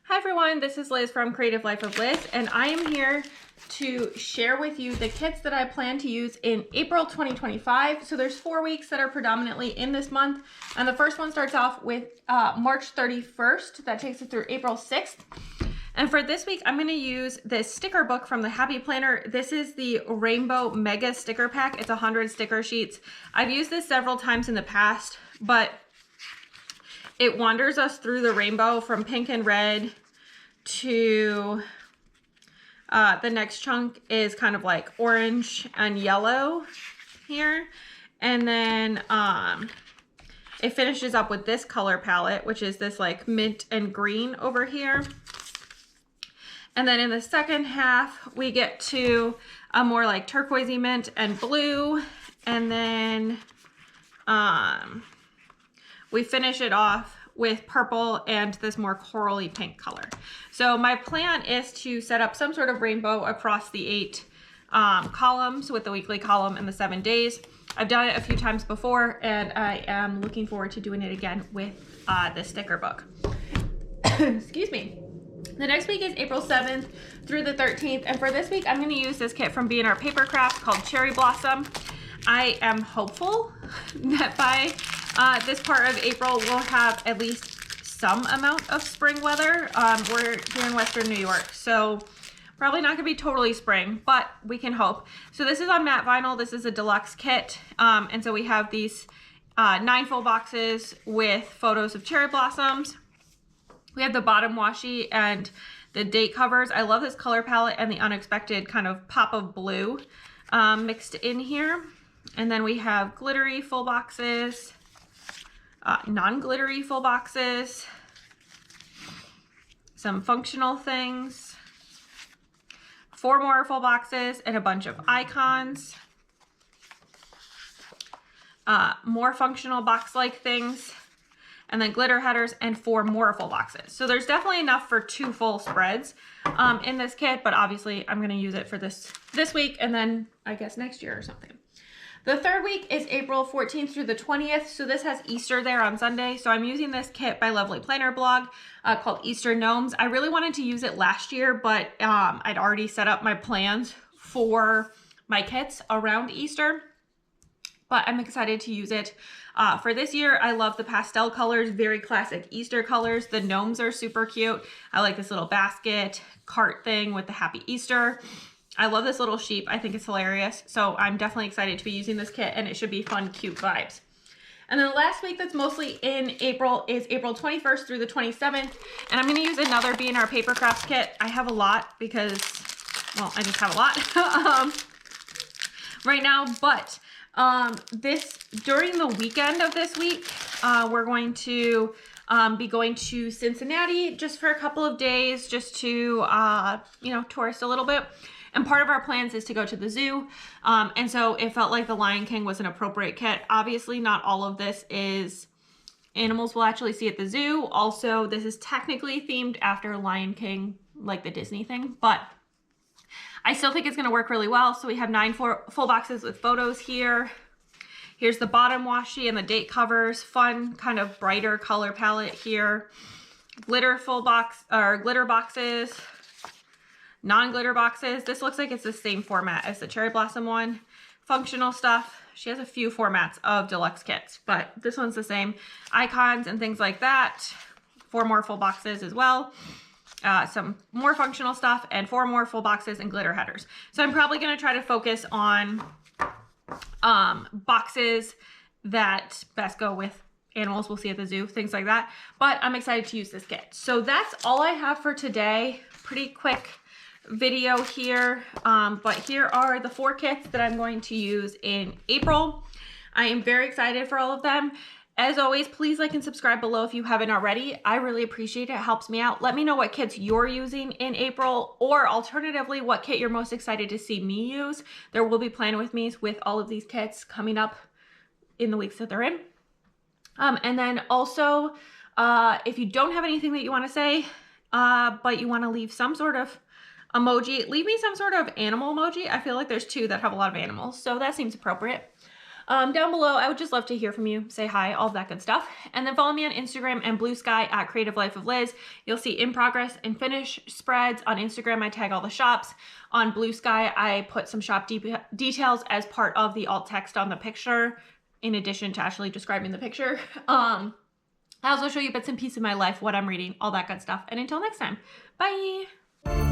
Hi everyone, this is Liz from Creative Life of Liz, and I am here to share with you the kits that I plan to use in April 2025. So there's 4 weeks that are predominantly in this month, and the first one starts off with March 31st. That takes us through April 6th. And for this week, I'm going to use this sticker book from the Happy Planner. This is the Rainbow Mega Sticker Pack. It's 100 sticker sheets. I've used this several times in the past, but it wanders us through the rainbow from pink and red to the next chunk is kind of like orange and yellow here. And then it finishes up with this color palette, which is this like mint and green over here. And then in the second half, we get to a more like turquoisey mint and blue. And then we finish it off with purple and this more corally pink color. So my plan is to set up some sort of rainbow across the 8 columns with the weekly column and the 7 days. I've done it a few times before, and I am looking forward to doing it again with the sticker book. Excuse me. The next week is April 7th through the 13th, and for this week I'm going to use this kit from B&R Paper Crafts called Cherry Blossom. I am hopeful that by this part of April we'll have at least some amount of spring weather. We're here in Western New York, so probably not gonna be totally spring, but we can hope. So this is on matte vinyl. This is a deluxe kit, and so we have these 9 full boxes with photos of cherry blossoms. We have the bottom washi and the date covers. I love this color palette and the unexpected kind of pop of blue mixed in here. And then we have glittery full boxes, non-glittery full boxes, some functional things, 4 more full boxes, and a bunch of icons, more functional box-like things, and then glitter headers, and 4 more full boxes. So there's definitely enough for 2 full spreads in this kit, but obviously I'm gonna use it for this week and then I guess next year or something. The third week is April 14th through the 20th. So this has Easter there on Sunday. So I'm using this kit by Lovely Planner Blog called Easter Gnomes. I really wanted to use it last year, but I'd already set up my plans for my kits around Easter. But I'm excited to use it for this year. I love the pastel colors, very classic Easter colors. The gnomes are super cute. I like this little basket cart thing with the Happy Easter. I love this little sheep. I think it's hilarious. So I'm definitely excited to be using this kit, and it should be fun, cute vibes. And then the last week that's mostly in April is April 21st through the 27th. And I'm going to use another B&R Paper Crafts kit. I have a lot because, well, I just have a lot right now. But during the weekend of this week, we're going to be going to Cincinnati just for a couple of days, just to, tourist a little bit. And part of our plans is to go to the zoo. And so it felt like the Lion King was an appropriate kit. Obviously, not all of this is animals we'll actually see at the zoo. Also, this is technically themed after Lion King, like the Disney thing, but I still think it's gonna work really well. So we have 9 full boxes with photos here. Here's the bottom washi and the date covers, fun kind of brighter color palette here. Glitter boxes, non-glitter boxes. This looks like it's the same format as the Cherry Blossom one. Functional stuff. She has a few formats of deluxe kits, but this one's the same. Icons and things like that. 4 more full boxes as well. Some more functional stuff and 4 more full boxes and glitter headers. So I'm probably going to try to focus on boxes that best go with animals we'll see at the zoo, things like that. But I'm excited to use this kit. So that's all I have for today. Pretty quick video here, but here are the 4 kits that I'm going to use in April. I am very excited for all of them. As always, please like and subscribe below if you haven't already. I really appreciate it. It helps me out. Let me know what kits you're using in April, or alternatively, what kit you're most excited to see me use. There will be plan with me's with all of these kits coming up in the weeks that they're in. And then also, if you don't have anything that you want to say, but you want to leave some sort of emoji. Leave me some sort of animal emoji. I feel like there's 2 that have a lot of animals, so that seems appropriate. Down below, I would just love to hear from you. Say hi, all that good stuff. And then follow me on Instagram and Blue Sky at Creative Life of Liz. You'll see in progress and finished spreads. On Instagram, I tag all the shops. On Blue Sky, I put some shop details as part of the alt text on the picture, in addition to actually describing the picture. I also show you bits and pieces of my life, what I'm reading, all that good stuff. And until next time, bye.